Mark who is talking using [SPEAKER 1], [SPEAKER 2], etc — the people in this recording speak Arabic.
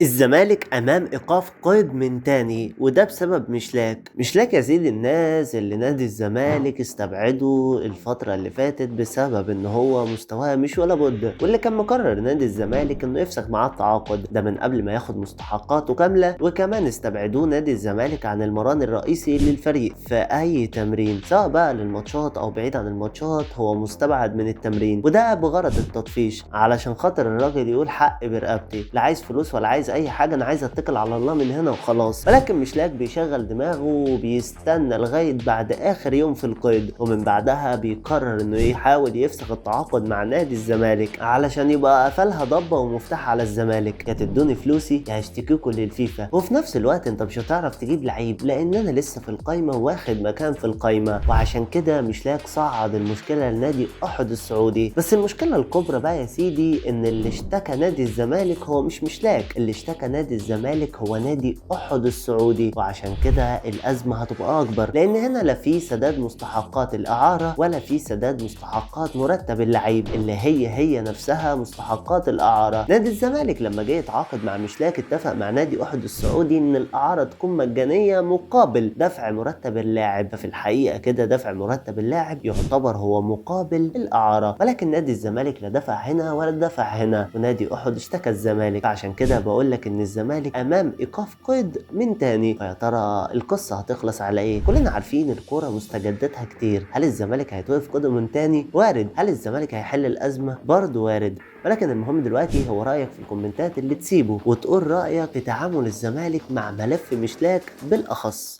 [SPEAKER 1] الزمالك أمام إيقاف قيد من تاني وده بسبب مشلاك يا سيدي. الناس اللي نادي الزمالك استبعدوا الفترة اللي فاتت بسبب إن هو مستواه مش ولا بد، واللي كان مقرر نادي الزمالك إنه يفسخ معاه التعاقد ده من قبل ما ياخد مستحقاته كاملة، وكمان استبعدوه نادي الزمالك عن المران الرئيسي للفريق في أي تمرين سواء بقى للماتشات أو بعيد عن الماتشات. هو مستبعد من التمرين وده بغرض التطفيش علشان خاطر الراجل يقول حق برقبتي، لا عايز فلوس ولا عايز اي حاجه، انا عايز اتكل على الله من هنا وخلاص. ولكن مشلاك بيشغل دماغه وبيستنى لغايه بعد اخر يوم في القيد، ومن بعدها بيقرر انه يحاول يفسخ التعاقد مع نادي الزمالك علشان يبقى قفلها ضبه ومفتاح على الزمالك، يا تدوني فلوسي يا هشتكيكوا للفيفا. وفي نفس الوقت انت مش هتعرف تجيب لعيب لان انا لسه في القايمه واخد مكان في القايمه، وعشان كده مشلاك صعد المشكله لنادي احد السعودي. بس المشكله الكبرى بقى يا سيدي ان اللي اشتكى نادي الزمالك هو مش مشلاك، اللي اشتكى نادي الزمالك هو نادي احد السعودي، وعشان كده الازمه هتبقى اكبر لان هنا لا في سداد مستحقات الاعاره ولا في سداد مستحقات مرتب اللعيب اللي هي نفسها مستحقات الاعاره. نادي الزمالك لما جه يتعاقد مع مشلاك اتفق مع نادي احد السعودي ان الاعاره تكون مجانيه مقابل دفع مرتب اللاعب، ففي الحقيقه كده دفع مرتب اللاعب يعتبر هو مقابل الاعاره، ولكن نادي الزمالك لا دفع هنا ولا دفع هنا، ونادي احد اشتكى الزمالك. عشان كده بقول لك ان الزمالك امام ايقاف قيد من تاني، فيا ترى القصه هتخلص على ايه؟ كلنا عارفين الكوره مستجداتها كتير، هل الزمالك هيتوقف قيده من تاني؟ وارد. هل الزمالك هيحل الازمه؟ برضه وارد. ولكن المهم دلوقتي هو رايك في الكومنتات اللي تسيبه وتقول رايك في تعامل الزمالك مع ملف مشلاك بالاخص.